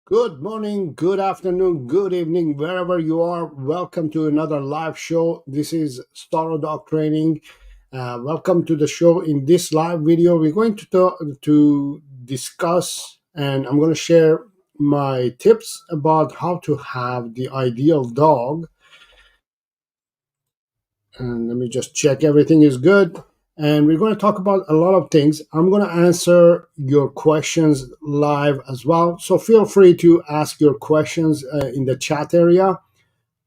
Good morning, good afternoon, good evening, wherever you are. Welcome to another live show. This is Saro Dog Training. Welcome to the show. In this live video, we're going to discuss, and I'm going to share my tips about how to have the ideal dog. And let me just check everything is good. And we're going to talk about a lot of things. I'm going to answer your questions live as well. So feel free to ask your questions in the chat area.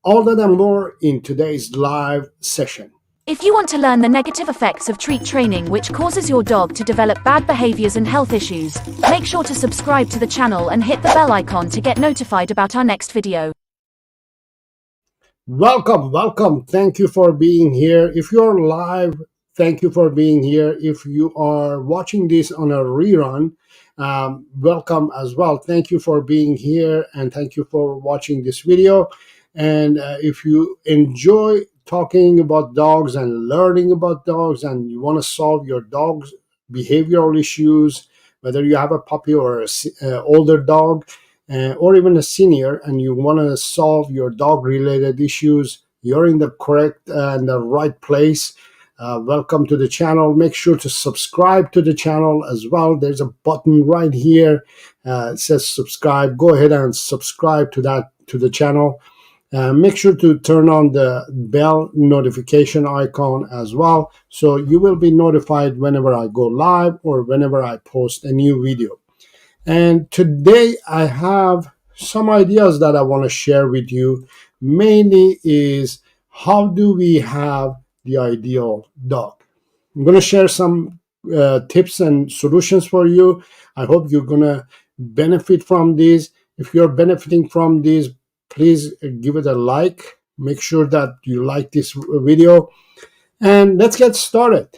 All that and more in today's live session. If you want to learn the negative effects of treat training, which causes your dog to develop bad behaviors and health issues, make sure to subscribe to the channel and hit the bell icon to get notified about our next video. Welcome. Thank you for being here. If you're live, thank you for being here. If you are watching this on a rerun, welcome as well. Thank you for being here and thank you for watching this video. And if you enjoy talking about dogs and learning about dogs and you want to solve your dog's behavioral issues, whether you have a puppy or an older dog, or even a senior, and you want to solve your dog related issues, you're in the correct and the right place. Welcome to the channel. Make sure to subscribe to the channel as well. There's a button right here. It says subscribe. Go ahead and subscribe to the channel. Make sure to turn on the bell notification icon as well, so you will be notified whenever I go live or whenever I post a new video. And today I have some ideas that I want to share with you. Mainly is, how do we have the ideal dog? I'm going to share some tips and solutions for you. I hope you're going to benefit from these. If you're benefiting from these, please give it a like. Make sure that you like this video. And let's get started.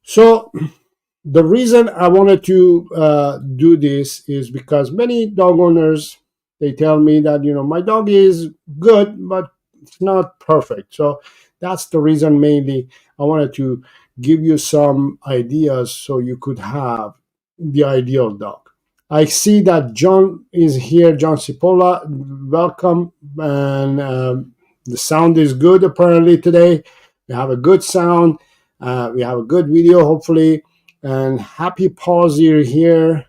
So the reason I wanted to do this is because many dog owners, they tell me that, my dog is good, but it's not perfect. So that's the reason mainly I wanted to give you some ideas so you could have the ideal dog. I see that John is here, John Cipolla. Welcome. And the sound is good apparently today. We have a good sound. We have a good video, hopefully. And Happy Paws here.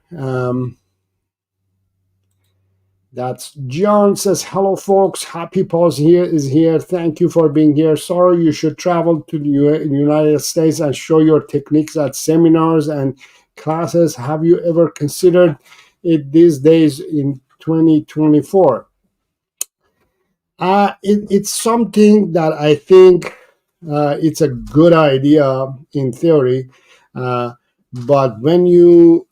That's John says, hello folks. Happy Paws is here. Thank you for being here. Sorry, you should travel to the United States and show your techniques at seminars and classes. Have you ever considered it these days in 2024? It's something that I think it's a good idea in theory. But when you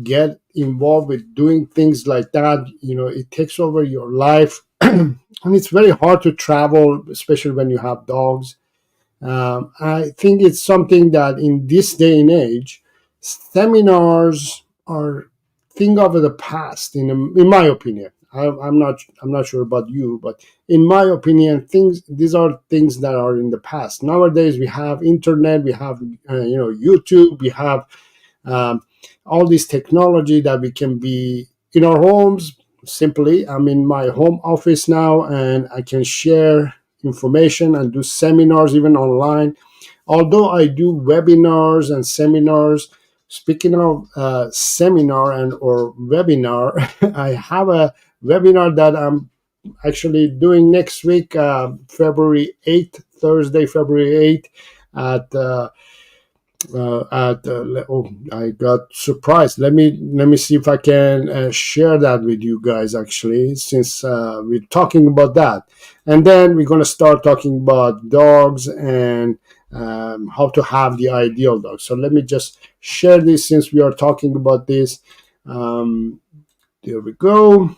get involved with doing things like that, it takes over your life. And it's very hard to travel, especially when you have dogs. I think it's something that in this day and age, seminars are thing of the past. In my opinion, I'm not sure about you, but in my opinion, these are things that are in the past. Nowadays, we have internet, we have YouTube, we have all this technology that we can be in our homes. Simply, I'm in my home office now, and I can share information and do seminars even online. Although I do webinars and seminars. Speaking of seminar and or webinar, I have a webinar that I'm actually doing next week, February 8th, Thursday, February 8th I got surprised. Let me see if I can share that with you guys, actually, since we're talking about that. And then we're going to start talking about dogs and how to have the ideal dog. So let me just share this since we are talking about this. There we go.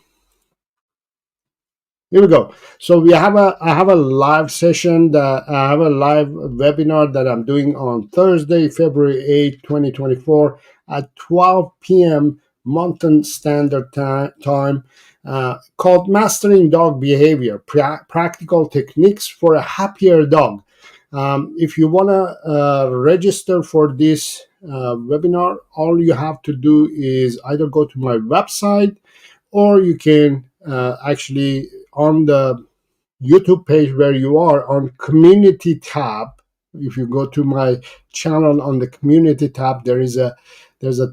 Here we go. So I have a live session I have a live webinar that I'm doing on Thursday, February 8, 2024 at 12 p.m. Mountain Standard Time, called Mastering Dog Behavior, Practical Techniques for a Happier Dog. If you want to register for this webinar, all you have to do is either go to my website or you can actually on the YouTube page where you are on community tab. If you go to my channel on the community tab, there's a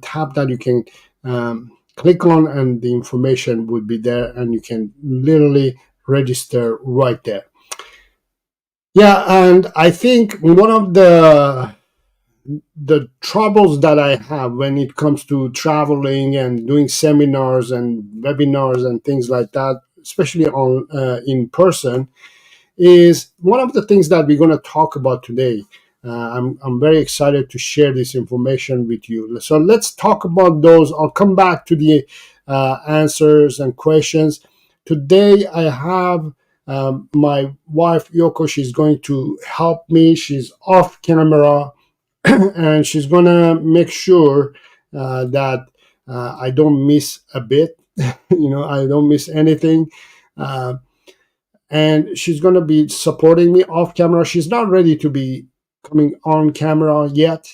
tab that you can click on, and the information would be there, and you can literally register right there. Yeah, and I think one of the troubles that I have when it comes to traveling and doing seminars and webinars and things like that, especially on in person, is one of the things that we're going to talk about today. I'm very excited to share this information with you. So let's talk about those. I'll come back to the answers and questions. Today, I have my wife, Yoko. She's going to help me. She's off camera and she's going to make sure that I don't miss a bit. I don't miss anything. Uh, and she's going to be supporting me off camera. She's not ready to be coming on camera yet.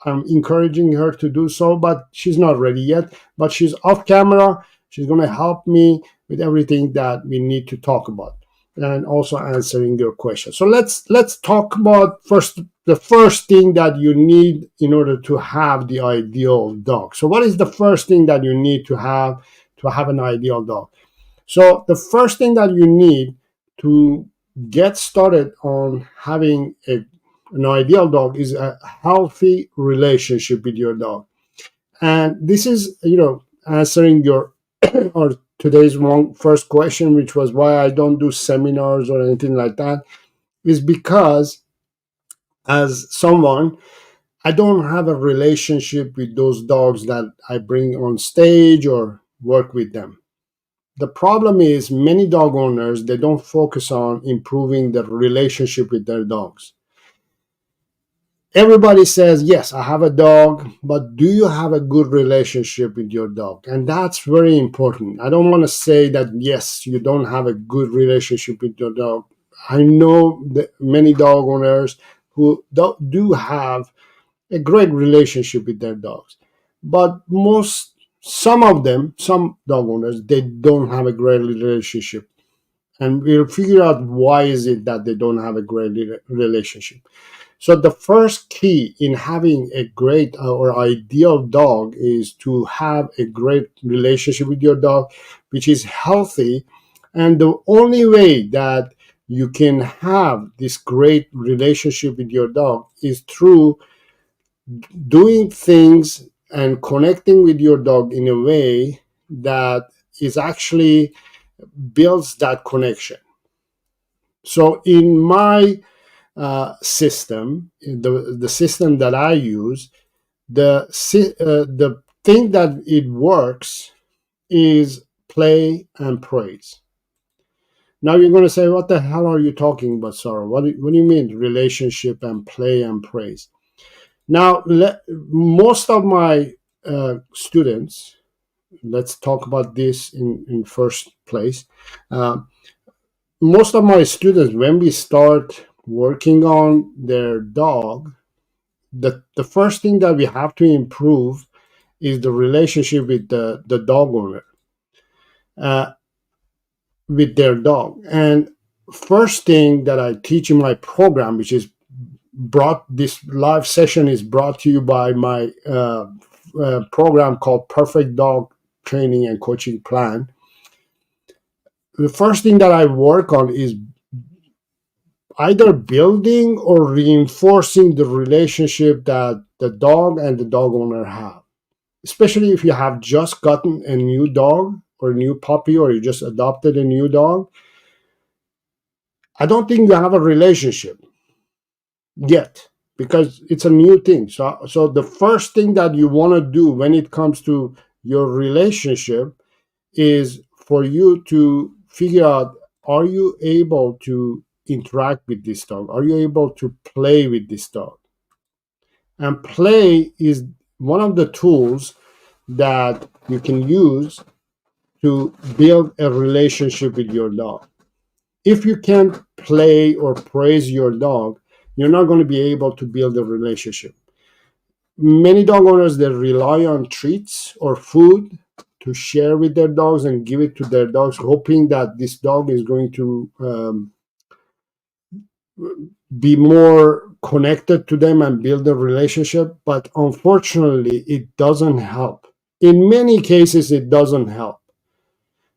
I'm encouraging her to do so, but she's not ready yet. But she's off camera. She's going to help me with everything that we need to talk about, and also answering your questions. So let's talk about first the first thing that you need in order to have the ideal dog. So what is the first thing that you need to have an ideal dog? So the first thing that you need to get started on having an ideal dog is a healthy relationship with your dog. And this is, answering your or today's first question, which was why I don't do seminars or anything like that, is because as someone, I don't have a relationship with those dogs that I bring on stage or work with them. The problem is many dog owners, they don't focus on improving the relationship with their dogs. Everybody says, yes, I have a dog, but do you have a good relationship with your dog? And that's very important. I don't want to say that, yes, you don't have a good relationship with your dog. I know that many dog owners who do have a great relationship with their dogs, but some dog owners, they don't have a great relationship. And we'll figure out why is it that they don't have a great relationship. So the first key in having a great or ideal dog is to have a great relationship with your dog, which is healthy. And the only way that you can have this great relationship with your dog is through doing things and connecting with your dog in a way that is actually builds that connection. So in my system, the system that I use, the thing that it works is play and praise. Now you're going to say, what the hell are you talking about, Sarah? What do you mean relationship and play and praise? Now, most of my students, let's talk about this in first place. Uh, most of my students, when we start working on their dog, the first thing that we have to improve is the relationship with the dog owner, uh, with their dog. And first thing that I teach in my program, which is this live session is brought to you by my program called Perfect Dog Training and Coaching Plan. The first thing that I work on is either building or reinforcing the relationship that the dog and the dog owner have. Especially if you have just gotten a new dog or a new puppy, or you just adopted a new dog, I don't think you have a relationship yet, because it's a new thing. So the first thing that you want to do when it comes to your relationship is for you to figure out, are you able to interact with this dog? Are you able to play with this dog? And play is one of the tools that you can use to build a relationship with your dog. If you can't play or praise your dog, you're not going to be able to build a relationship. Many dog owners, they rely on treats or food to share with their dogs and give it to their dogs, hoping that this dog is going to be more connected to them and build a relationship. But unfortunately, it doesn't help. In many cases, it doesn't help.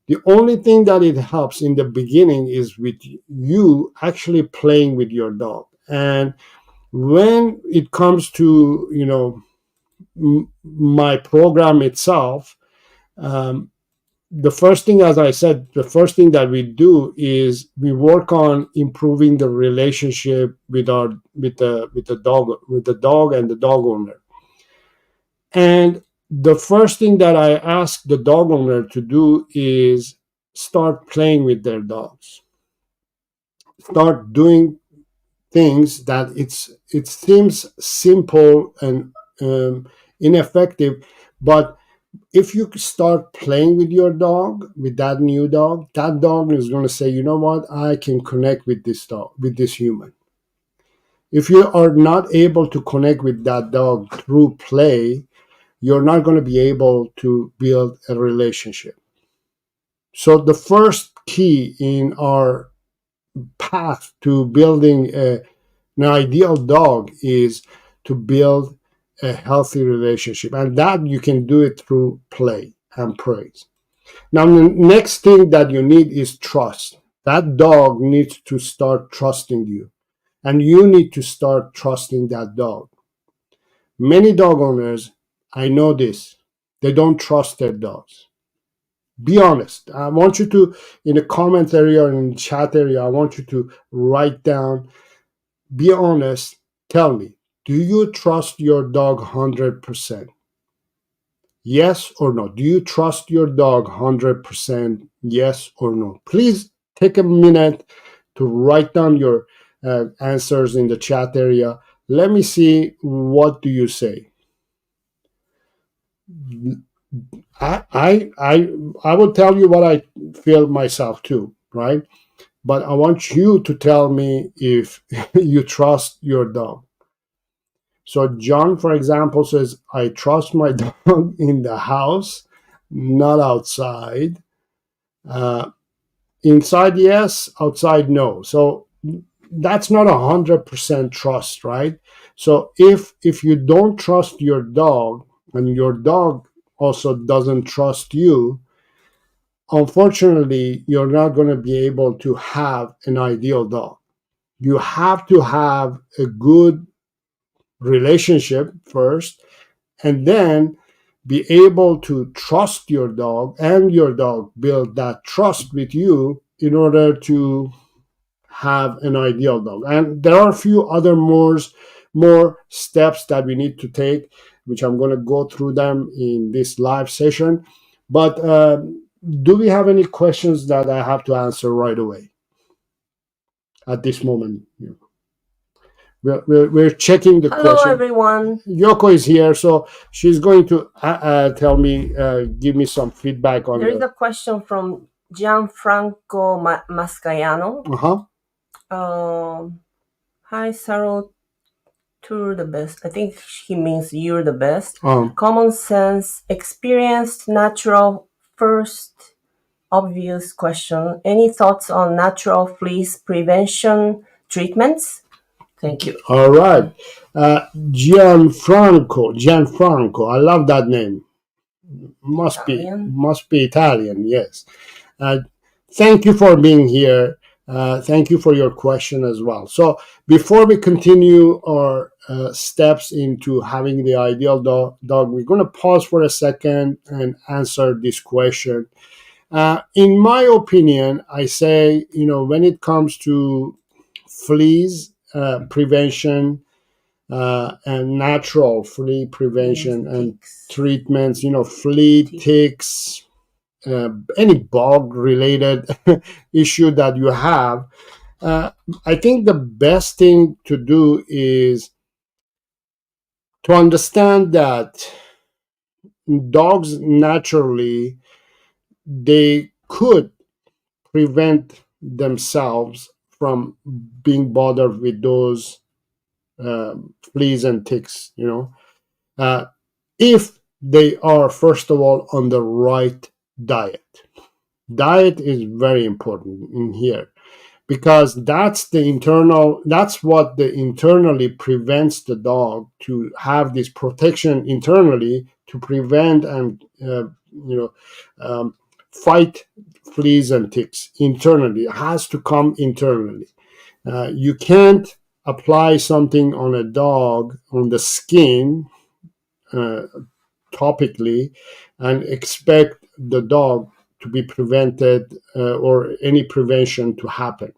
The only thing that it helps in the beginning is with you actually playing with your dog. And when it comes to, my program itself, um, the first thing, as I said, the first thing that we do is we work on improving the relationship with the dog and the dog owner. And the first thing that I ask the dog owner to do is start playing with their dogs. Start doing things that it seems simple and ineffective, but if you start playing with your dog, with that new dog, that dog is going to say, you know what, I can connect with this dog, with this human. If you are not able to connect with that dog through play, you're not going to be able to build a relationship. So the first key in our path to building an ideal dog is to build a healthy relationship, and that you can do it through play and praise. Now, the next thing that you need is trust. That dog needs to start trusting you, and you need to start trusting that dog. Many dog owners, I know this, they don't trust their dogs. Be honest. I want you to, in the comment area or in the chat area, I want you to write down, be honest, tell me, do you trust your dog 100%? Yes or no? Do you trust your dog 100%? Yes or no? Please take a minute to write down your answers in the chat area. Let me see, what do you say? I will tell you what I feel myself too, right? But I want you to tell me if you trust your dog. So John, for example, says, I trust my dog in the house, not outside. Uh, Inside, yes. Outside, no. So that's not 100% trust, right? So if you don't trust your dog and your dog also doesn't trust you, unfortunately, you're not going to be able to have an ideal dog. You have to have a good relationship first, and then be able to trust your dog and your dog build that trust with you in order to have an ideal dog. And there are a few other more steps that we need to take, which I'm going to go through them in this live session. But do we have any questions that I have to answer right away at this moment? We're checking the Hello, question. everyone. Yoko is here, so she's going to tell me, give me some feedback on There is a question from Gianfranco Mascaiano. Hi, Saro, to the best. I think he means you're the best. Common sense, experienced, natural, first obvious question. Any thoughts on natural fleas prevention treatments? Thank you. All right. Gianfranco. I love that name. Must be Italian, yes. Thank you for being here. Thank you for your question as well. So before we continue our steps into having the ideal dog, we're going to pause for a second and answer this question. In my opinion, I say, when it comes to fleas prevention and natural flea prevention and treatments, flea, ticks, any bug related issue that you have, I think the best thing to do is to understand that dogs naturally, they could prevent themselves from being bothered with those fleas and ticks, if they are, first of all, on the right diet. Diet is very important in here, because that's what the internally prevents the dog to have this protection internally to prevent and fight fleas and ticks internally. It has to come internally. You can't apply something on a dog on the skin topically and expect the dog to be prevented or any prevention to happen.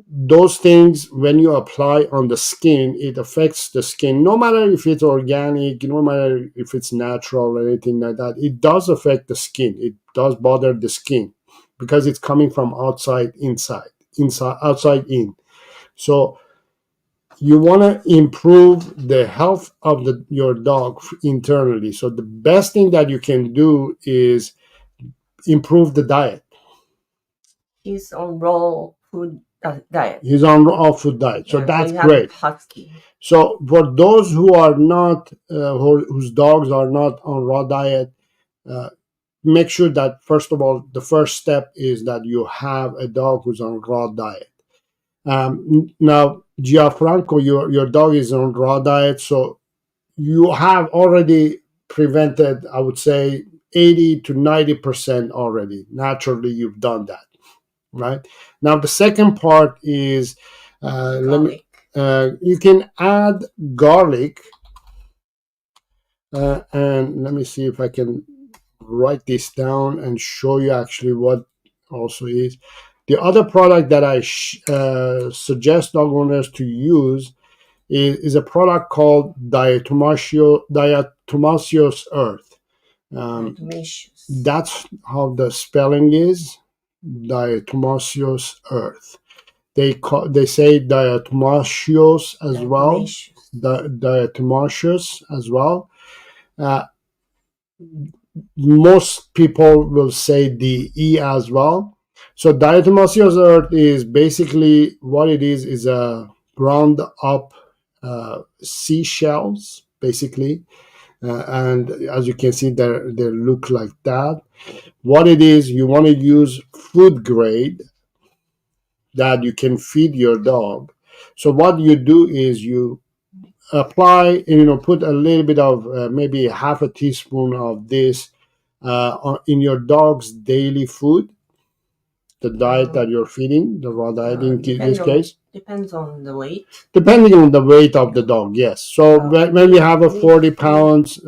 Those things, when you apply on the skin, it affects the skin, no matter if it's organic, no matter if it's natural or anything like that. It does affect the skin. It does bother the skin because it's coming from outside outside in. So you want to improve the health of your dog internally. So the best thing that you can do is improve the diet. He's on raw food diet. He's on raw food diet. So that's great. Husky. So for those who are not, whose dogs are not on raw diet, make sure that, first of all, the first step is that you have a dog who's on raw diet. Now, Gianfranco, your dog is on raw diet, so you have already prevented, I would say, 80 to 90% already. Naturally, you've done that, right? Now, the second part is you can add garlic, and let me see if I can write this down and show you actually what also is. The other product that I suggest dog owners to use is a product called diatomaceous earth. That's how the spelling is, diatomaceous earth. They say diatomaceous as well. Diatomaceous as well. Most people will say DE as well. So diatomaceous earth is basically what it is a ground up seashells, basically. And as you can see, they look like that. What it is, you want to use food grade that you can feed your dog. So what you do is you apply, put a little bit of maybe half a teaspoon of this in your dog's daily food, the diet that you're feeding, the raw diet in this case. Depends on the weight. Depending on the weight of the dog, yes. So when we have a 40-pound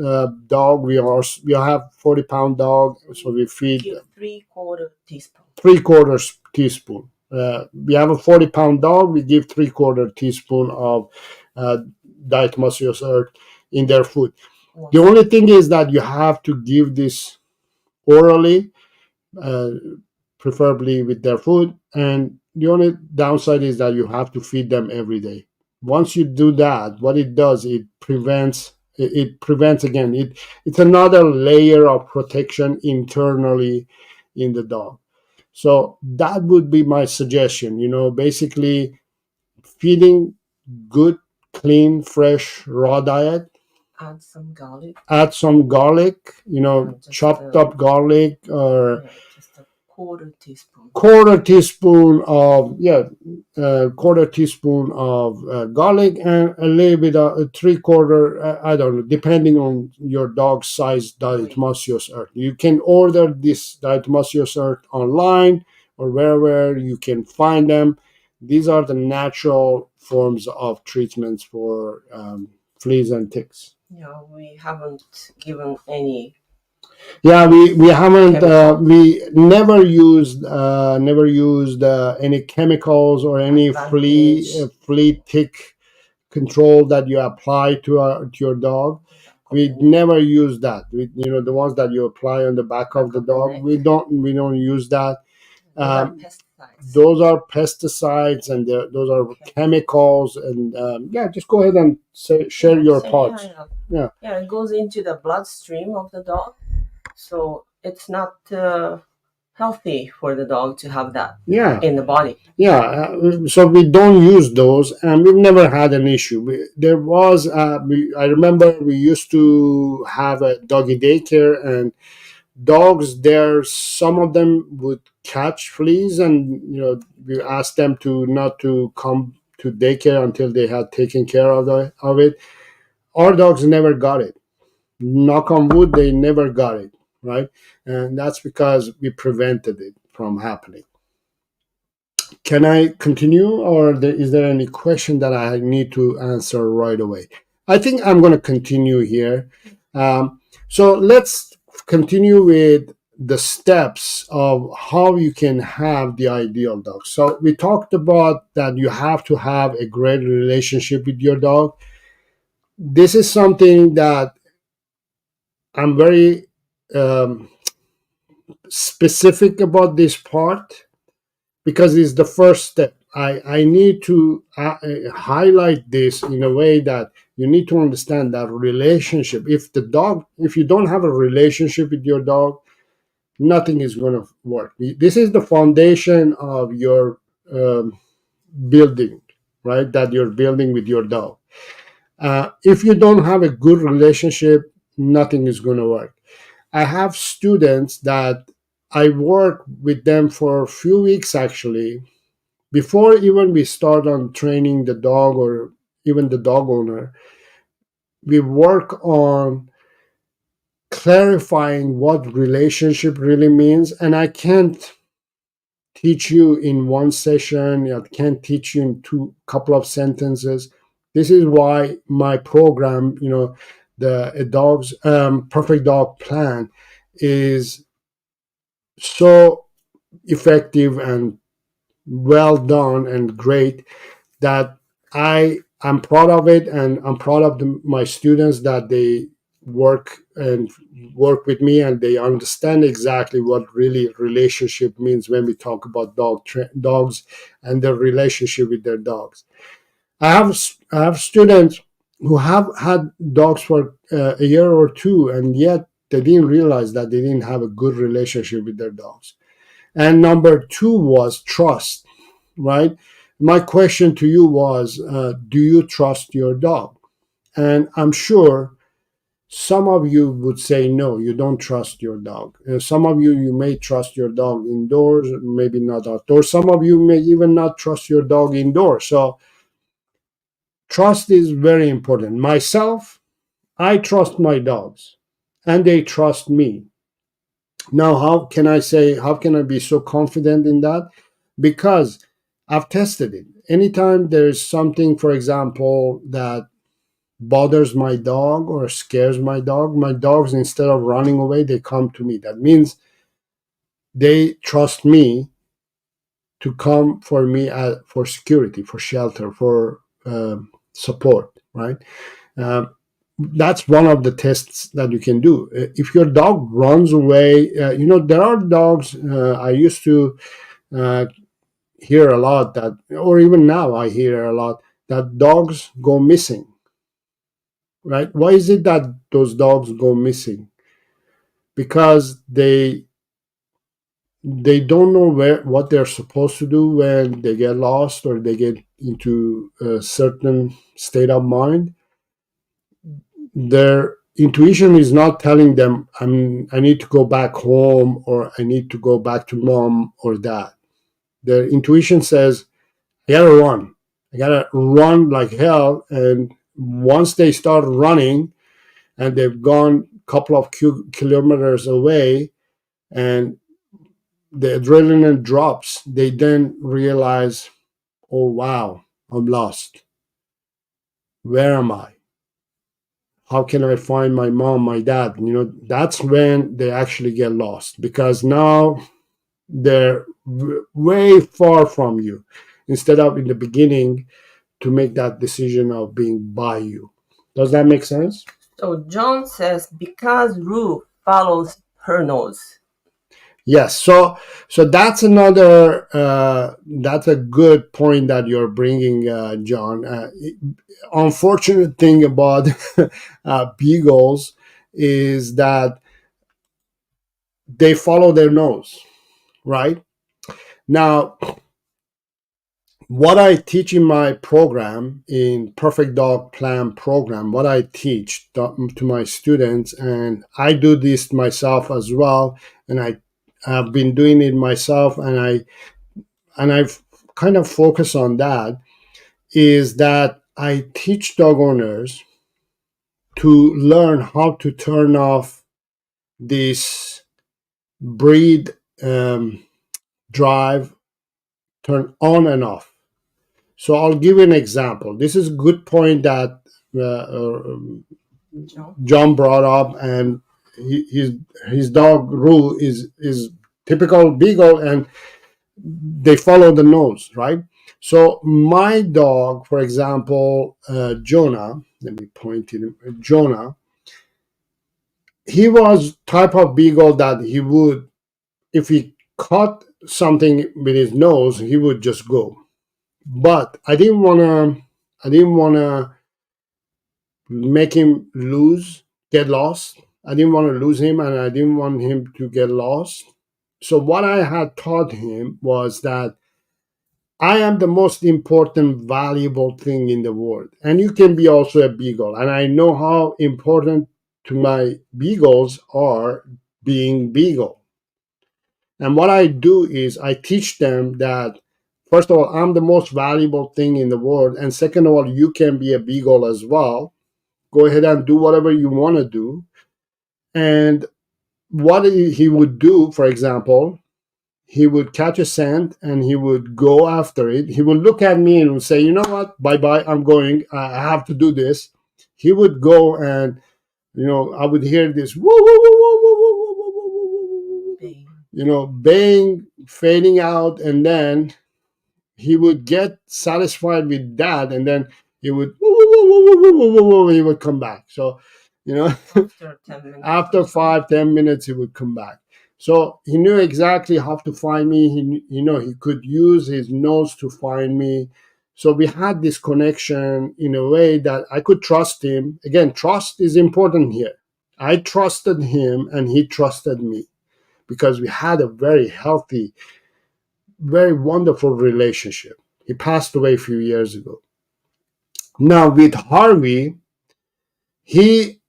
dog, we have 40-pound dog, so we feed 3/4 teaspoon. 3/4 teaspoon. We have a 40-pound dog, we give 3/4 teaspoon of diatomaceous earth in their food. The only thing is that you have to give this orally, preferably with their food, and the only downside is that you have to feed them every day. Once you do that, what it does, it prevents again, it's another layer of protection internally in the dog. So that would be my suggestion, basically feeding good, clean, fresh, raw diet. Add some garlic. Chopped up garlic, or just a quarter teaspoon. Quarter teaspoon of garlic, and a little bit of 3/4. I don't know, depending on your dog's size, diatomaceous earth. You can order this diatomaceous earth online or wherever you can find them. These are the natural forms of treatments for fleas and ticks. Yeah, we haven't given any. Yeah, we haven't. We never used any chemicals or any flea tick control that you apply to your dog. We never use that. The ones that you apply on the back of the dog. We don't use that. Those are pesticides, and those are chemicals. And just go ahead and share your thoughts. Yeah, it goes into the bloodstream of the dog, so it's not healthy for the dog to have that Yeah. in the body. Yeah, so we don't use those, and we've never had an issue. There was, I remember we used to have a doggy daycare, and dogs there, some of them would catch fleas, and we asked them to not to come to daycare until they had taken care of it. Our dogs never got it. Knock on wood, they never got it, right? And that's because we prevented it from happening. Can I continue, or is there any question that I need to answer right away? I think I'm going to continue here. So let's continue with the steps of how you can have the ideal dog. So we talked about that you have to have a great relationship with your dog. This is something that I'm very specific about this part, because it's the first step. I need to highlight this in a way that you need to understand that relationship. If you don't have a relationship with your dog, nothing is going to work. This is the foundation of your building, right? That you're building with your dog. If you don't have a good relationship, nothing is going to work. I have students that I work with them for a few weeks actually, before even we start on training the dog or even the dog owner. We work on clarifying what relationship really means, and I can't teach you in one session. I can't teach you in two couple of sentences. This is why my program, the a dog's perfect dog plan, is so effective and well done and great, that I'm proud of it, and I'm proud of my students that they work with me, and they understand exactly what really relationship means when we talk about dogs and their relationship with their dogs. I have students who have had dogs for a year or two, and yet they didn't realize that they didn't have a good relationship with their dogs. And number two was trust, right? My question to you was, do you trust your dog? And I'm sure some of you would say no, you don't trust your dog. Some of you may trust your dog indoors, maybe not outdoors. Some of you may even not trust your dog indoors. So trust is very important. Myself, I trust my dogs, and they trust me. Now, how can I be so confident in that? Because I've tested it. Anytime there's something, for example, that bothers my dog or scares my dogs, instead of running away, they come to me. That means they trust me to come for me, for security, for shelter, for support, right? Um, that's one of the tests that you can do. If your dog runs away, there are dogs. I used to uh, hear a lot that, or even now I hear a lot, that dogs go missing, right? Why is it that those dogs go missing? Because they don't know what they're supposed to do when they get lost or they get into a certain state of mind. Their intuition is not telling them, I need to go back home, or I need to go back to mom or dad. Their intuition says, I gotta run. I gotta run like hell. And once they start running and they've gone a couple of kilometers away, and the adrenaline drops, they then realize, oh wow, I'm lost. Where am I? How can I find my mom, my dad? That's when they actually get lost, because now they're way far from you, instead of in the beginning to make that decision of being by you. Does that make sense? So John says, because Rue follows her nose. Yes. So that's another. That's a good point that you're bringing, John. Unfortunate thing about beagles is that they follow their nose. right? Now, what I teach in my program, in Perfect Dog Plan program, what I teach to my students, and I do this myself as well, and I have been doing it myself, and I've kind of focused on that, is that I teach dog owners to learn how to turn off this breed drive, turn on and off. So I'll give you an example. This is a good point that John brought up, and his dog Rue is typical beagle, and they follow the nose, right? So my dog, for example, Jonah. Let me point it. Jonah. He was type of beagle that he would, if he caught something with his nose, he would just go. But I didn't wanna. I didn't wanna make him get lost. I didn't want to lose him, and I didn't want him to get lost. So what I had taught him was that I am the most important, valuable thing in the world. And you can be also a beagle. And I know how important to my beagles are being beagle. And what I do is I teach them that, first of all, I'm the most valuable thing in the world. And second of all, you can be a beagle as well. Go ahead and do whatever you want to do. And what he would do, for example, he would catch a scent and he would go after it. He would look at me and would say, "You know what? Bye bye. I'm going. I have to do this." He would go, and I would hear this woo woo woo woo woo woo woo woo woo, baying, fading out, and then he would get satisfied with that, and then he would he would come back. So, After 10 minutes. after 5-10 minutes, he would come back. So he knew exactly how to find me. He could use his nose to find me. So we had this connection in a way that I could trust him. Again, trust is important here. I trusted him and he trusted me because we had a very healthy, very wonderful relationship. He passed away a few years ago. Now with Harvey, he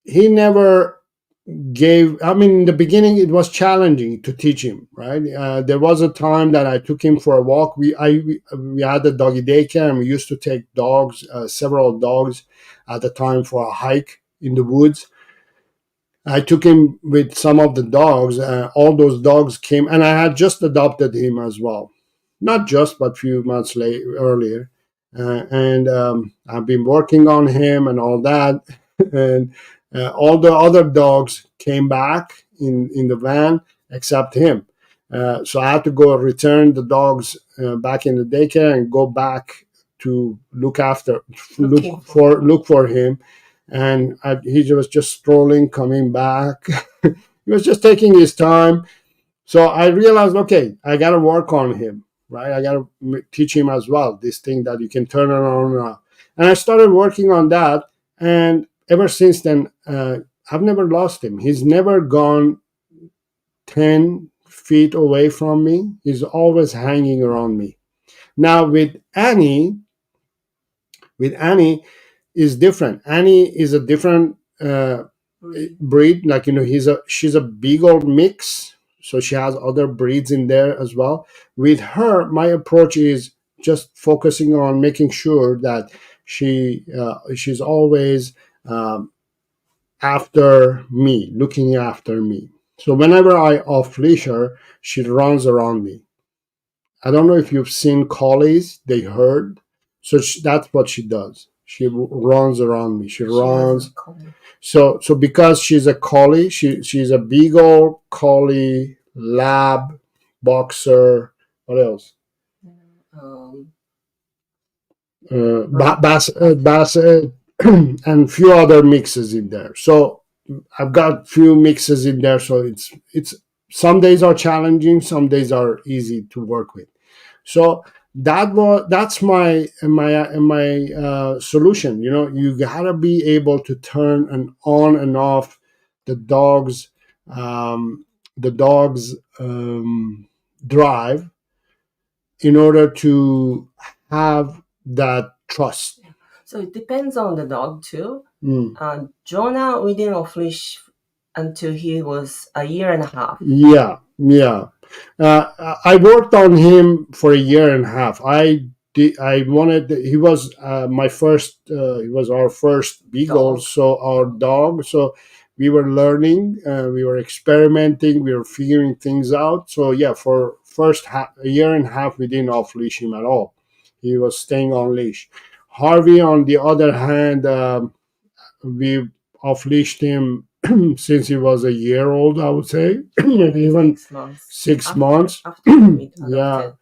never in the beginning it was challenging to teach him, right? There was a time that I took him for a walk. We had a doggy daycare, and we used to take dogs, several dogs at the time, for a hike in the woods. I took him with some of the dogs. All those dogs came, and I had just adopted him as well. Not just, but a few months earlier. And I've been working on him and all that. And all the other dogs came back in the van except him. So I had to go return the dogs back in the daycare and go back to look for him. And he was just strolling, coming back. He was just taking his time. So I realized, okay, I got to work on him, right? I got to teach him as well, this thing that you can turn it on. And I started working on that. And ever since then, I've never lost him. He's never gone 10 feet away from me. He's always hanging around me. Now with Annie is different. Annie is a different breed. Like, she's a beagle mix. So she has other breeds in there as well. With her, my approach is just focusing on making sure that she's always after me, looking after me. So whenever I off leash her, she runs around me. I don't know if you've seen collies; they herd. So that's what she does. She runs around me. She runs. So because she's a collie, she's a beagle, collie, lab, boxer. What else? Basset, and few other mixes in there. So I've got few mixes in there. So it's some days are challenging, some days are easy to work with. So that's my solution. You gotta be able to turn on and off the dog's the dog's drive in order to have that trust. So it depends on the dog too. Mm. Jonah, we didn't off leash until he was a year and a half. Yeah. I worked on him for a year and a half. I wanted. He was my first. He was our first beagle, so our dog. So we were learning. We were experimenting. We were figuring things out. So yeah, for a year and a half, we didn't off leash him at all. He was staying on leash. Harvey, on the other hand, we off leashed him since he was a year old, I would say, maybe even 6 months. Yeah.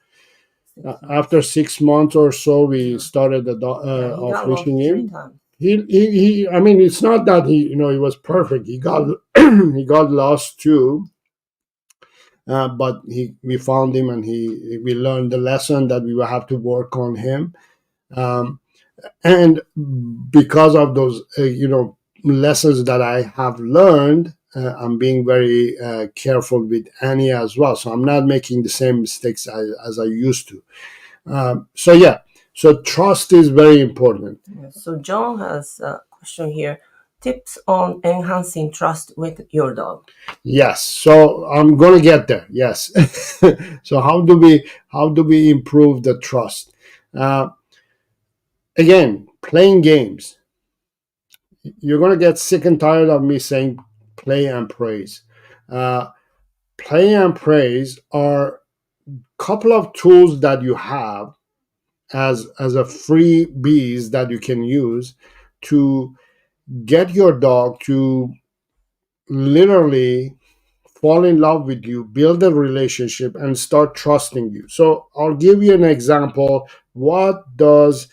After 6 months or so, we started off leashing him. I mean, it's not that he was perfect. He got he got lost too. But we found him, and we learned the lesson that we will have to work on him. And because of those, lessons that I have learned, I'm being very careful with Annie as well. So I'm not making the same mistakes as I used to. So trust is very important. So John has a question here. Tips on enhancing trust with your dog. Yes, so I'm gonna get there. Yes. So how do we improve the trust? Again, playing games. You're gonna get sick and tired of me saying play and praise. Play and praise are a couple of tools that you have as a freebies that you can use to get your dog to literally fall in love with you, build a relationship, and start trusting you. So I'll give you an example. What does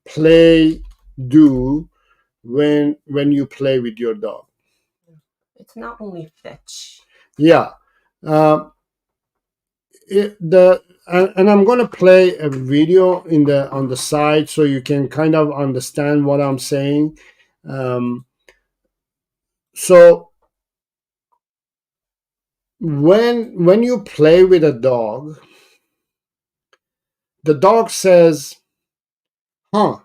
play do when you play with your dog? It's not only fetch. Yeah. And I'm going to play a video on the side so you can kind of understand what I'm saying. So when you play with a dog, the dog says,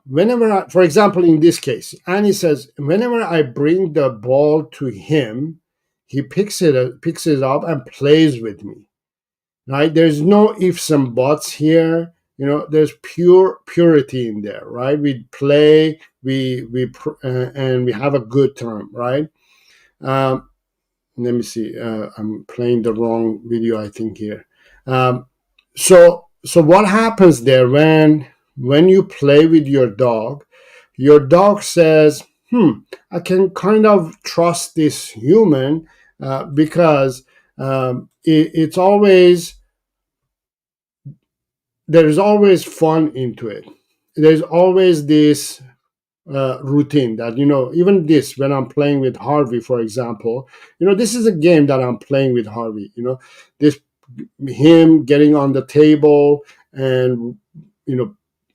whenever for example, in this case, Annie says, whenever I bring the ball to him, he picks it up and plays with me. Right? There's no ifs and buts here. There's purity in there, right? We play, and we have a good time, right? Let me see. I'm playing the wrong video, I think, here. So what happens there when you play with your dog? Your dog says, I can kind of trust this human because it's always, there's always fun into it. There's always this routine that, even this, when I'm playing with Harvey, for example, this is a game that I'm playing with Harvey. This, him getting on the table, and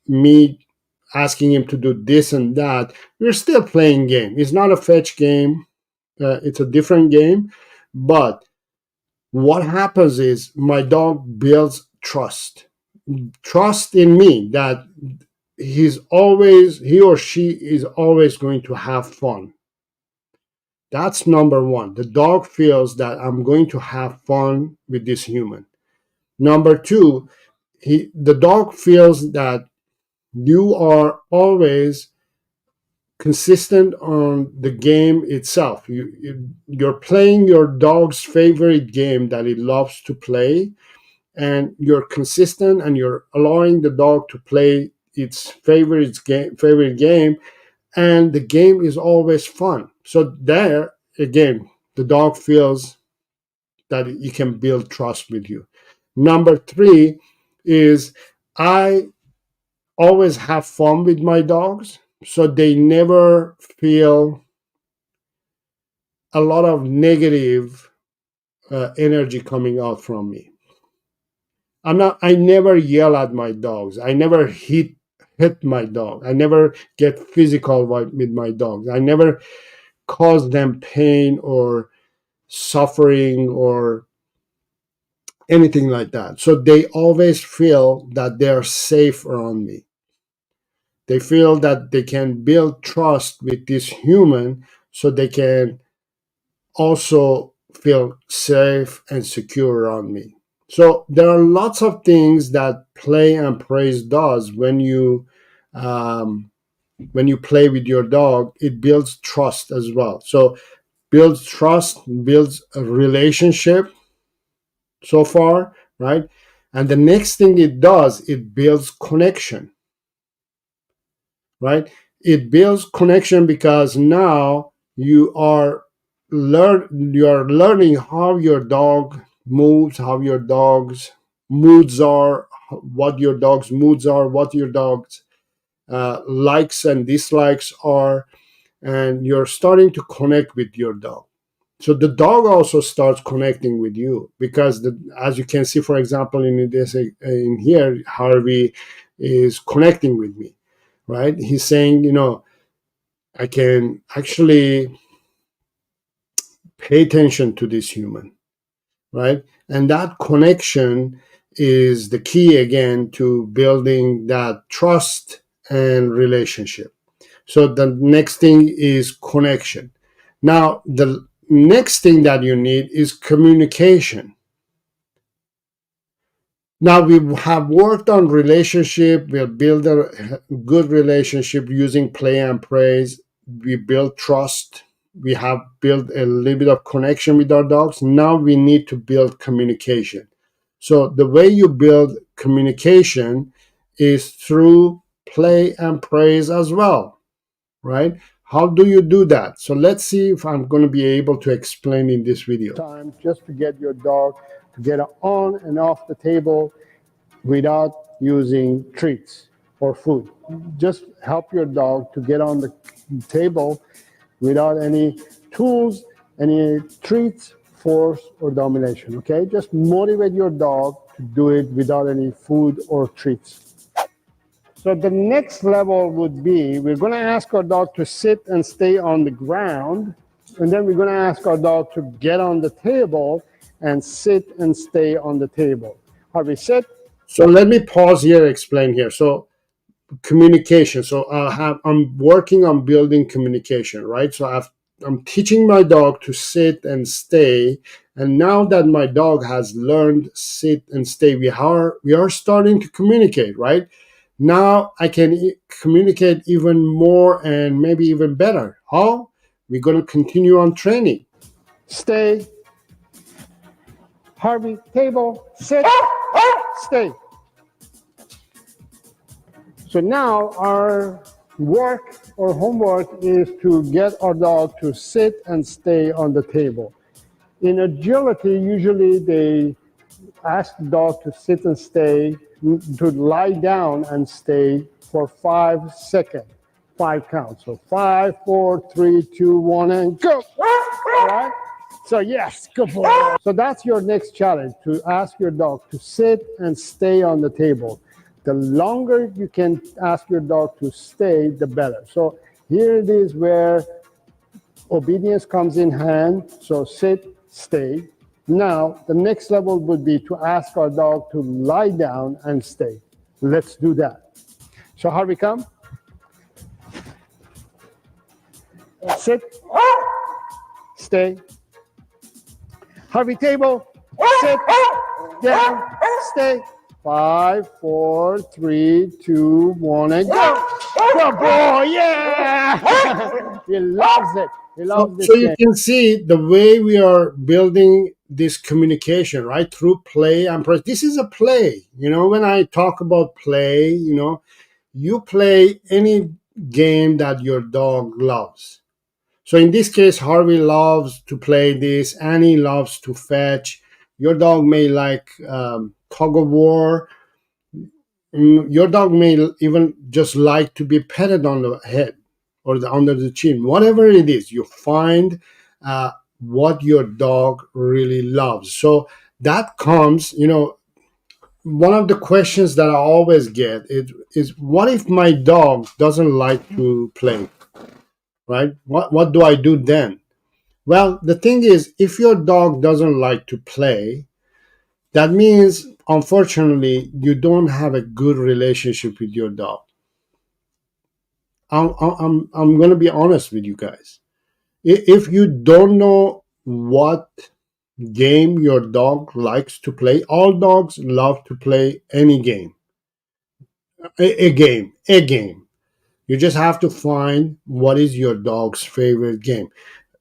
me asking him to do this and that. We're still playing game. It's not a fetch game. It's a different game. But what happens is my dog builds trust in me, that he or she is always going to have fun. That's number one. The dog feels that I'm going to have fun with this human. Number two, the dog feels that you are always consistent on the game itself. You're playing your dog's favorite game that it loves to play, and you're consistent, and you're allowing the dog to play its favorite game, and the game is always fun. So there again, the dog feels that it can build trust with you. Number three is, I always have fun with my dogs, so they never feel a lot of negative energy coming out from me. I never yell at my dogs. I never hit my dog. I never get physical with my dogs. I never cause them pain or suffering or anything like that. So they always feel that they're safe around me. They feel that they can build trust with this human so they can also feel safe and secure around me. So there are lots of things that play and praise does um, when you play with your dog. It builds trust as well. So builds trust, builds a relationship so far, right? And the next thing it does, it builds connection, right? It builds connection because now you are learning how your dog moves, how your dog's moods are, what your dog's moods are, what your dog's likes and dislikes are, and you're starting to connect with your dog. So the dog also starts connecting with you because, as you can see, for example, in here, Harvey is connecting with me, right? He's saying, I can actually pay attention to this human, right? And that connection is the key again to building that trust and relationship. So the next thing is connection. Now, the next thing that you need is communication. Now we have worked on relationship. We build a good relationship using play and praise. We build trust. We have built a little bit of connection with our dogs. Now we need to build communication. So the way you build communication is through play and praise as well, right? How do you do that? So let's see if I'm going to be able to explain in this video. Time just to get your dog to get on and off the table without using treats or food. Just help your dog to get on the table without any tools, any treats, force, or domination. Okay? Just motivate your dog to do it without any food or treats. So the next level would be we're going to ask our dog to sit and stay on the ground, and then we're going to ask our dog to get on the table and sit and stay on the table. Harvey, sit. So let me pause here, explain here. So communication. So I'm working on building communication, right? So I'm teaching my dog to sit and stay, and now that my dog has learned sit and stay, we are starting to communicate, right? Now I can communicate even more and maybe even better. How? We're going to continue on training. Stay. Harvey, table, sit, stay. So now our work or homework is to get our dog to sit and stay on the table. In agility, usually they ask the dog to sit and stay, to lie down and stay for 5 seconds, 5 counts. So 5, 4, 3, 2, 1, and go. All right? So yes, good boy. So that's your next challenge, to ask your dog to sit and stay on the table. The longer you can ask your dog to stay, the better. So here it is where obedience comes in hand. So sit, stay. Now, the next level would be to ask our dog to lie down and stay. Let's do that. So Harvey, come. Sit. Stay. Harvey, table. Sit. Down. Stay. 5, 4, 3, 2, 1, and go. Good boy, yeah! He loves it. He loves this. So you can see the way we are building this communication, right? Through play and praise. This is a play. When I talk about play, you play any game that your dog loves. So in this case, Harvey loves to play this. Annie loves to fetch. Your dog may like tug of war. Your dog may even just like to be petted on the head or under the chin. Whatever it is, you find what your dog really loves. So that comes, one of the questions that I always get is what if my dog doesn't like to play, right? What do I do then? Well, the thing is, if your dog doesn't like to play, that means, unfortunately, you don't have a good relationship with your dog. I'm going to be honest with you guys. If you don't know what game your dog likes to play, all dogs love to play any game. A game. You just have to find what is your dog's favorite game.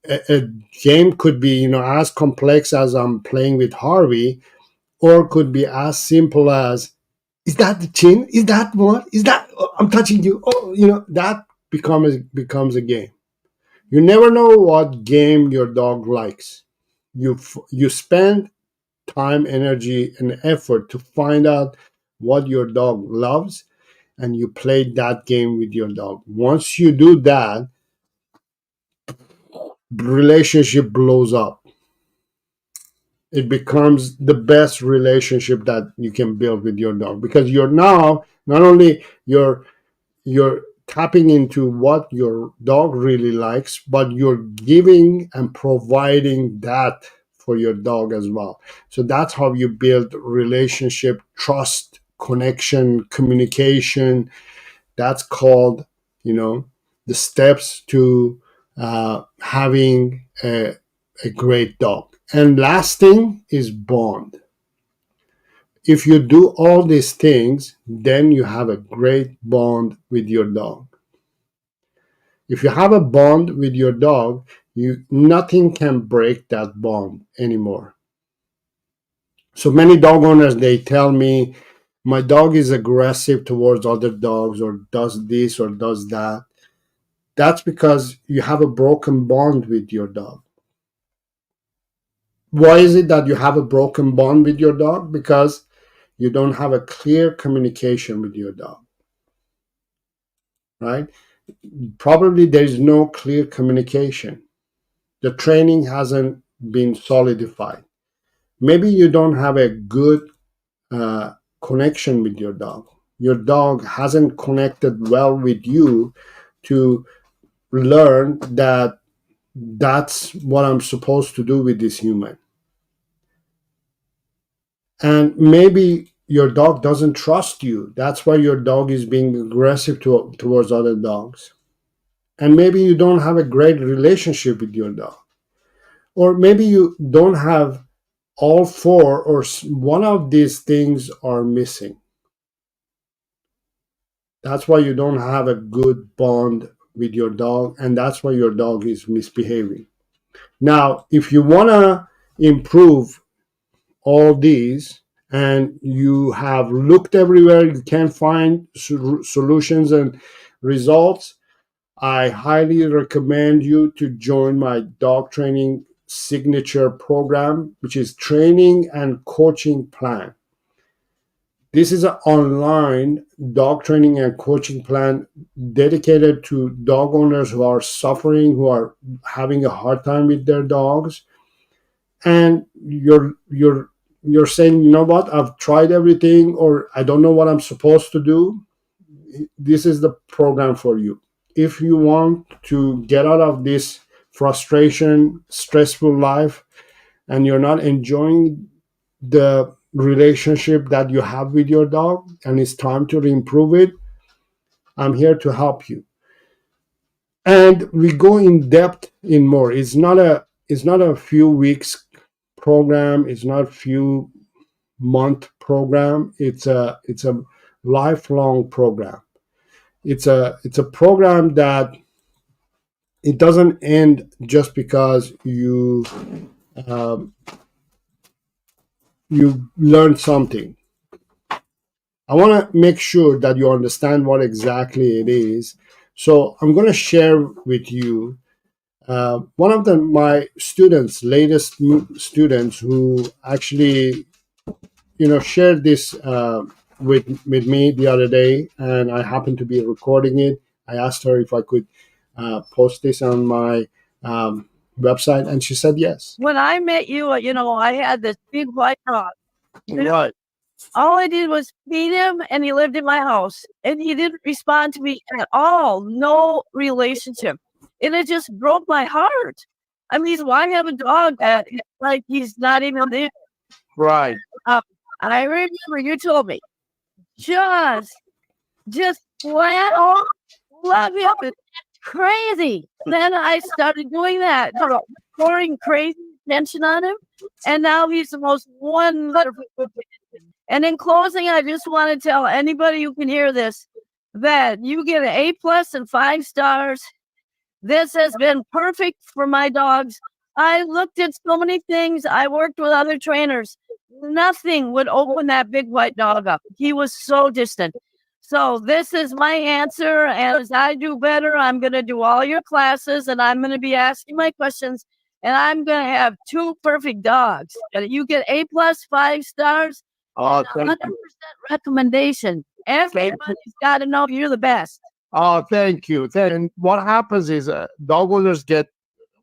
A game could be, as complex as I'm playing with Harvey, or could be as simple as, is that the chin? Is that what? Is that, oh, I'm touching you? Oh, that becomes a game. You never know what game your dog likes. You spend time, energy, and effort to find out what your dog loves, and you play that game with your dog. Once you do that, relationship blows up. It becomes the best relationship that you can build with your dog, because you're now not only you're tapping into what your dog really likes, but you're giving and providing that for your dog as well. So that's how you build relationship, trust, connection, communication. That's called, the steps to having a great dog. And last thing is bond. If you do all these things, then you have a great bond with your dog. If you have a bond with your dog, nothing can break that bond anymore. So many dog owners, they tell me, my dog is aggressive towards other dogs, or does this or does that. That's because you have a broken bond with your dog. Why is it that you have a broken bond with your dog? Because you don't have a clear communication with your dog, right? Probably there's no clear communication. The training hasn't been solidified. Maybe you don't have a good connection with your dog. Your dog hasn't connected well with you to learn that that's what I'm supposed to do with this human. And maybe your dog doesn't trust you. That's why your dog is being aggressive towards other dogs. And maybe you don't have a great relationship with your dog. Or maybe you don't have all four, or one of these things are missing. That's why you don't have a good bond with your dog, and that's why your dog is misbehaving. Now, if you want to improve all these, and you have looked everywhere, you can't find solutions and results, I highly recommend you to join my dog training signature program, which is training and coaching plan. This is an online dog training and coaching plan dedicated to dog owners who are suffering, who are having a hard time with their dogs. And you're saying, you know what, I've tried everything, or I don't know what I'm supposed to do. This is the program for you. If you want to get out of this frustration, stressful life, and you're not enjoying the relationship that you have with your dog, and it's time to improve it, I'm here to help you. And we go in depth in more. It's not a few weeks program. It's not a few month program. It's a lifelong program. It's a program that it doesn't end just because um, you learn something. I want to make sure that you understand what exactly it is. So I'm going to share with you one of my students, latest students, who actually shared this with me the other day, and I happened to be recording it. I asked her if I could post this on my website, and she said yes. When I met you, I had this big white dog. Right. All I did was feed him, and he lived in my house, and he didn't respond to me at all. No relationship. And it just broke my heart. I mean, why have a dog that like he's not even there? Right. I remember you told me just flat off love him. It's crazy. Then I started doing that, pouring crazy attention on him, and now he's the most wonderful. And in closing, I just want to tell anybody who can hear this that you get an A+ and 5 stars. This has been perfect for my dogs. I looked at so many things. I worked with other trainers. Nothing would open that big white dog up. He was so distant. So this is my answer. As I do better, I'm going to do all your classes and I'm going to be asking my questions. And I'm going to have 2 perfect dogs. You get A+, 5 stars, 100% recommendation. Everybody's got to know you're the best. Oh, thank you. And what happens is dog owners get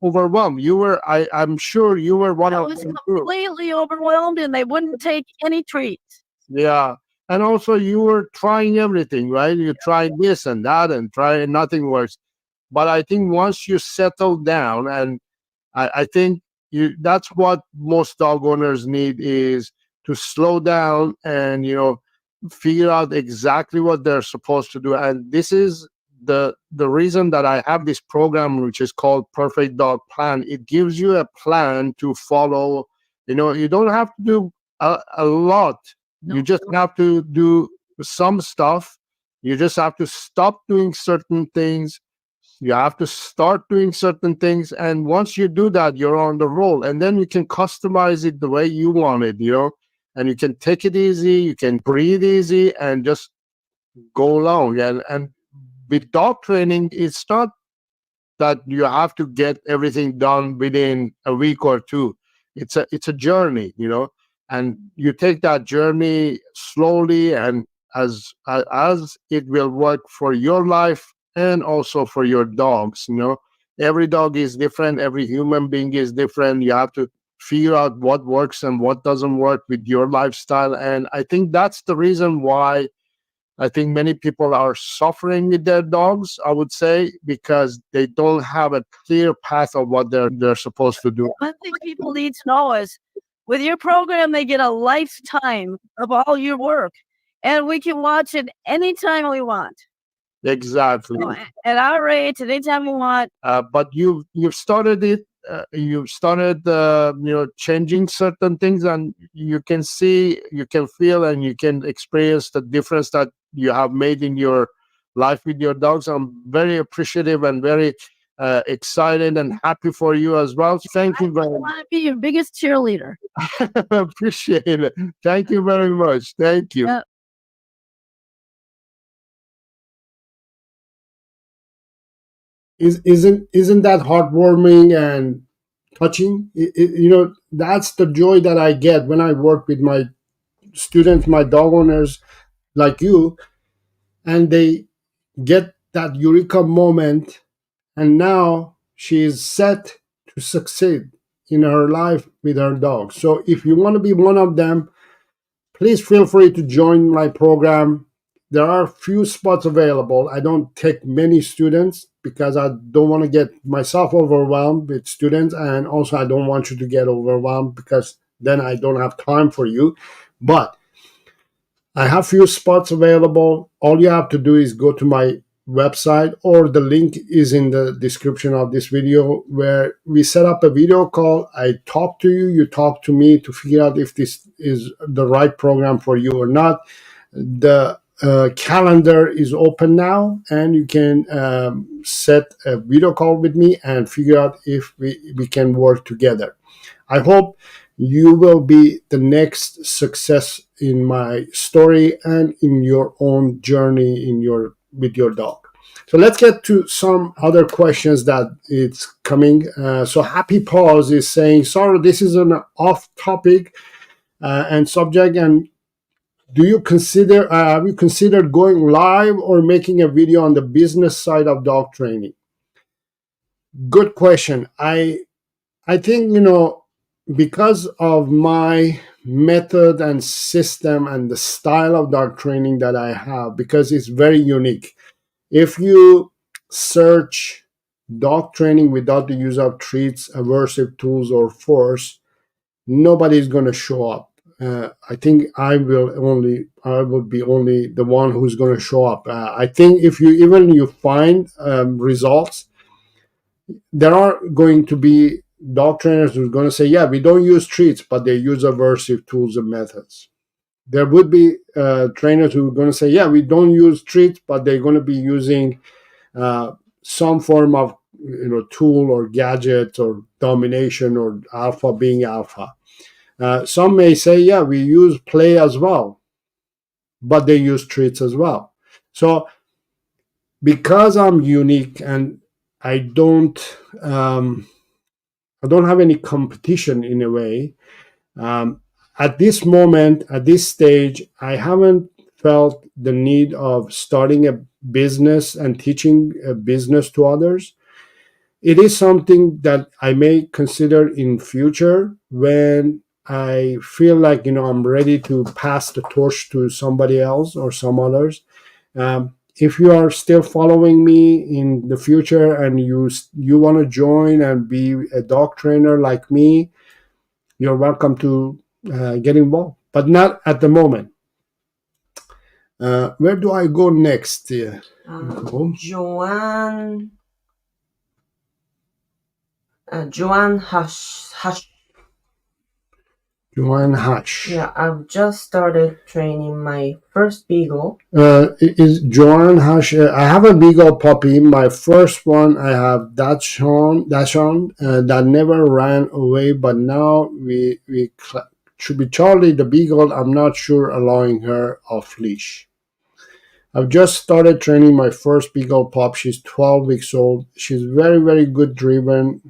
overwhelmed. I'm sure you were one of them. Completely overwhelmed, and they wouldn't take any treats. Yeah. And also you were trying everything, right? You tried this and that and nothing works. But I think once you settle down, and I think that's what most dog owners need, is to slow down and, figure out exactly what they're supposed to do. And this is the reason that I have this program, which is called Perfect Dog Plan. It gives you a plan to follow. You don't have to do a lot. No. You just have to do some stuff. You just have to stop doing certain things. You have to start doing certain things. And once you do that, you're on the roll. And then you can customize it the way you want it, and you can take it easy. You can breathe easy and just go along. And with dog training, it's not that you have to get everything done within a week or two. It's a journey, and you take that journey slowly, and as it will work for your life and also for your dogs. Every dog is different. Every human being is different. You have to figure out what works and what doesn't work with your lifestyle. And I think that's the reason why I think many people are suffering with their dogs, I would say, because they don't have a clear path of what they're supposed to do. One thing people need to know is with your program, they get a lifetime of all your work, and we can watch it anytime we want. Exactly. So at our age, anytime we want. But you've started it. You've started, changing certain things, and you can see, you can feel, and you can experience the difference that you have made in your life with your dogs. I'm very appreciative and very excited and happy for you as well. Thank you very much. I want to be your biggest cheerleader. Appreciate it. Thank you very much. Thank you. Isn't that heartwarming and touching? That's the joy that I get when I work with my students, my dog owners like you, and they get that eureka moment, and now she is set to succeed in her life with her dog. So if you want to be one of them, please feel free to join my program. There are few spots available. I don't take many students because I don't want to get myself overwhelmed with students, and also I don't want you to get overwhelmed because then I don't have time for you. But I have few spots available. All you have to do is go to my website, or the link is in the description of this video, where we set up a video call. I talk to you, you talk to me to figure out if this is the right program for you or not. The calendar is open now, and you can set a video call with me and figure out if we can work together. I hope you will be the next success in my story and in your own journey with your dog. So let's get to some other questions that it's coming. So Happy Paws is saying, Saro, this is an off topic and subject, and have you considered going live or making a video on the business side of dog training? Good question. I think, because of my method and system and the style of dog training that I have, because it's very unique. If you search dog training without the use of treats, aversive tools, or force, nobody's going to show up. I think I will be only the one who's going to show up. I think if you find results, there are going to be dog trainers who are going to say, yeah, we don't use treats, but they use aversive tools and methods. There would be trainers who are going to say, yeah, we don't use treats, but they're going to be using some form of tool or gadget or domination or alpha being alpha. Some may say, yeah, we use play as well, but they use treats as well. So because I'm unique and I don't um, I don't have any competition in a way. At this moment, at this stage, I haven't felt the need of starting a business and teaching a business to others. It is something that I may consider in future when I feel like I'm ready to pass the torch to somebody else or some others. If you are still following me in the future and you want to join and be a dog trainer like me, you're welcome to get involved, but not at the moment. Where do I go next? Joanne Hush. Joanne Hush. Yeah, I've just started training my first beagle. Is Joanne Hush? I have a beagle puppy. My first one, I have Dachshund that never ran away, but now we should be Charlie the beagle. I'm not sure allowing her off leash. I've just started training my first beagle pup. She's 12 weeks old. She's very, very good driven,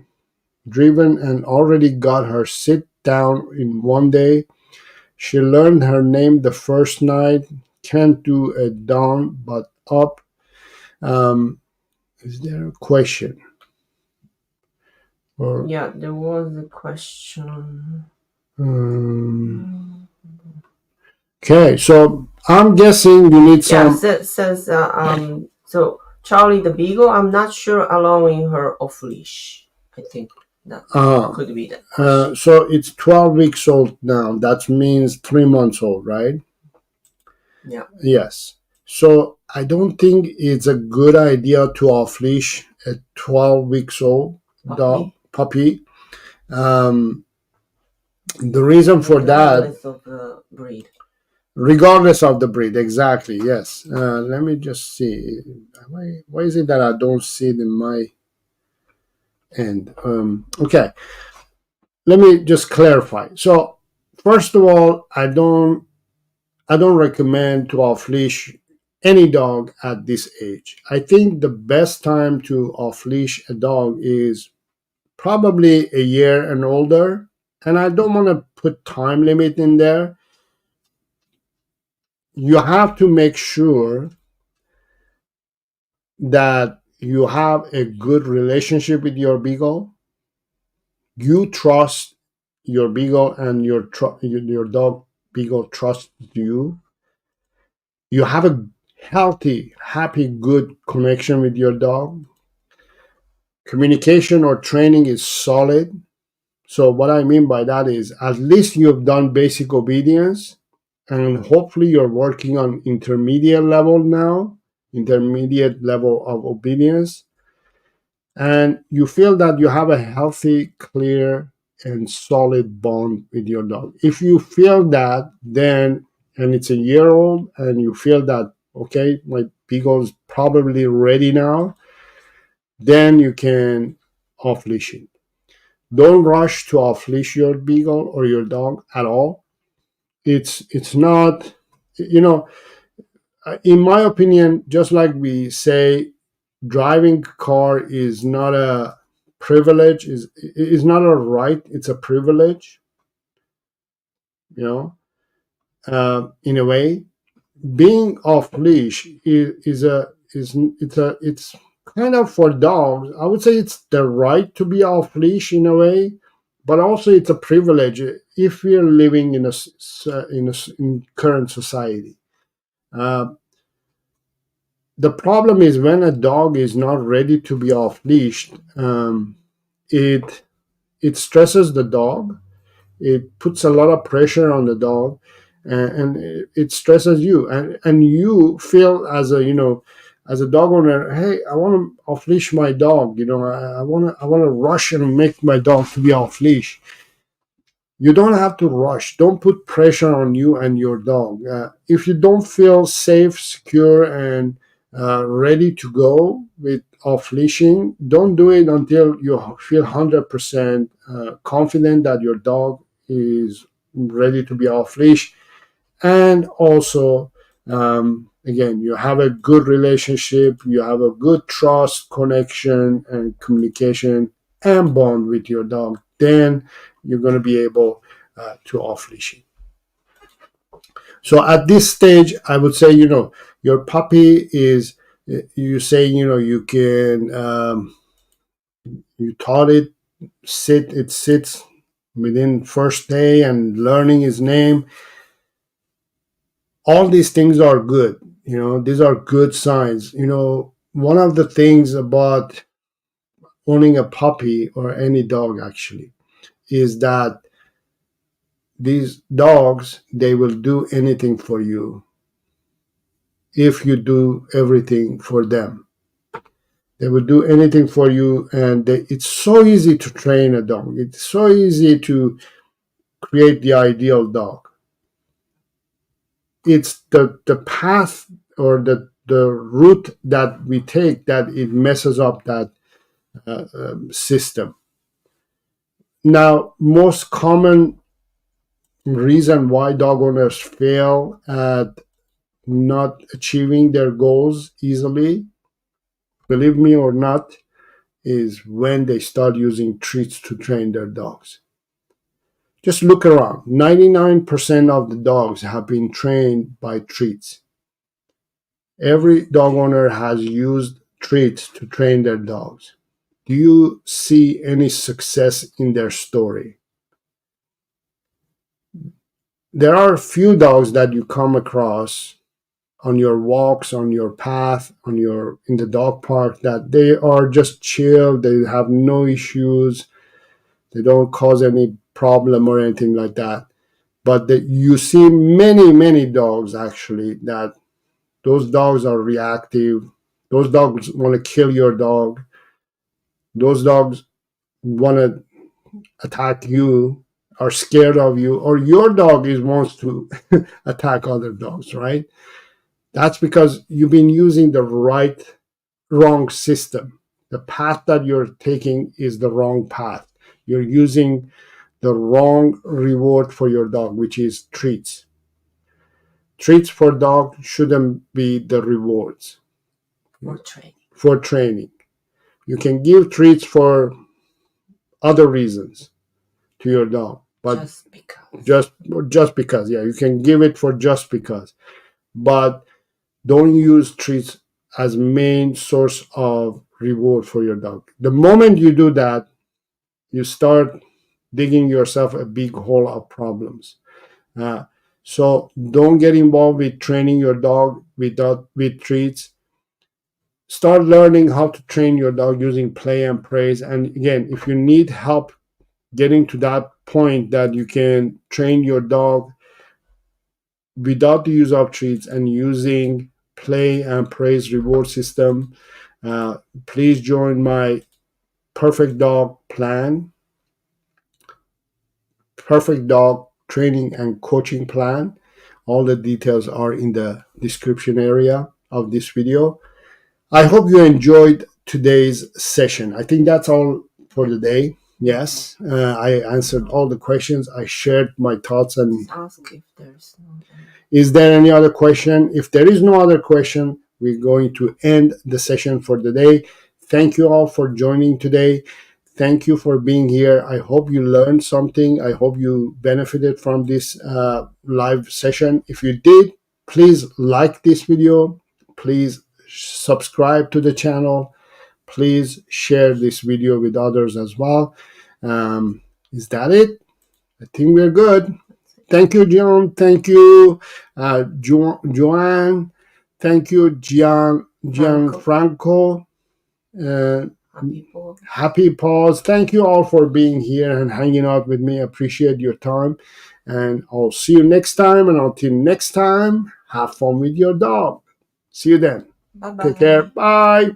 and already got her sit down in one day. She learned her name the first night. Can't do a down, but up. Is there a question? Yeah, there was a question. Okay, so I'm guessing you need some. Yeah, says so Charlie the beagle. I'm not sure allowing her off leash. I think that could be that. So it's 12 weeks old now. That means 3 months old, right? Yeah. Yes. So I don't think it's a good idea to off leash a 12 weeks old dog puppy. The reason for that, regardless of the breed. Regardless of the breed, exactly. Yes. Let me just see. Why is it that I don't see it in my end? Okay. Let me just clarify. So, first of all, I don't recommend to off leash any dog at this age. I think the best time to off leash a dog is probably a year and older. And I don't want to put time limit in there. You have to make sure that you have a good relationship with your beagle. You trust your beagle, and your dog beagle trusts you. You have a healthy, happy, good connection with your dog. Communication or training is solid. So what I mean by that is at least you've done basic obedience, and hopefully you're working on intermediate level of obedience, and you feel that you have a healthy, clear, and solid bond with your dog. If you feel that, then, and it's a year old, and you feel that, okay, my beagle is probably ready now, then you can off leash it. Don't rush to off leash your beagle or your dog at all. It's not, in my opinion, just like we say, driving car is not a privilege, is not a right, it's a privilege, in a way. Being off leash it's kind of, for dogs, I would say it's the right to be off leash in a way, but also it's a privilege if we're living in current society. The problem is when a dog is not ready to be off leashed, it it stresses the dog. It puts a lot of pressure on the dog, and it stresses you, and you feel as a as a dog owner, hey, I want to off leash my dog. I want to rush and make my dog to be off leash. You don't have to rush. Don't put pressure on you and your dog. If you don't feel safe, secure, and ready to go with off leashing, don't do it until you feel 100% confident that your dog is ready to be off leash. And also, again, you have a good relationship, you have a good trust, connection, and communication and bond with your dog. Then you're going to be able to off leash it. So at this stage, I would say, your puppy is, you say, you can, you taught it, it sits within first day and learning his name. All these things are good. These are good signs. One of the things about owning a puppy or any dog actually is that these dogs, they will do anything for you if you do everything for them. They will do anything for you, and it's so easy to train a dog. It's so easy to create the ideal dog. It's the path or the route that we take that it messes up that system. Now, most common reason why dog owners fail at not achieving their goals easily, believe me or not, is when they start using treats to train their dogs. Just look around. 99% of the dogs have been trained by treats. Every dog owner has used treats to train their dogs. Do you see any success in their story? There are a few dogs that you come across on your walks, on your path, in the dog park, that they are just chill, they have no issues, they don't cause any problem or anything like that. But you see many dogs actually that those dogs are reactive. Those dogs want to kill your dog. Those dogs want to attack you, are scared of you, or your dog wants to attack other dogs, right? That's because you've been using the wrong system. The path that you're taking is the wrong path. You're using the wrong reward for your dog, which is treats. Treats for dog shouldn't be the rewards for training. You can give treats for other reasons to your dog, but just because, yeah, you can give it for just because, but don't use treats as main source of reward for your dog. The moment you do that, you start digging yourself a big hole of problems. So don't get involved with training your dog with treats. Start learning how to train your dog using play and praise. And again, if you need help getting to that point that you can train your dog without the use of treats and using play and praise reward system, please join my perfect dog training and coaching plan. All the details are in the description area of this video. I hope you enjoyed today's session. I think that's all for the day. Yes, I answered all the questions. I shared my thoughts. And ask if there's no. Is there any other question? If there is no other question, we're going to end the session for the day. Thank you all for joining today. Thank you for being here. I hope you learned something. I hope you benefited from this live session. If you did, please like this video. Please subscribe to the channel. Please share this video with others as well. Is that it? I think we're good. Thank you, John. Thank you, Joanne. Thank you, Gian Gianfranco, Happy Paws. Thank you all for being here and hanging out with me. I appreciate your time. And I'll see you next time. And until next time, have fun with your dog. See you then. Bye-bye. Take care. Bye.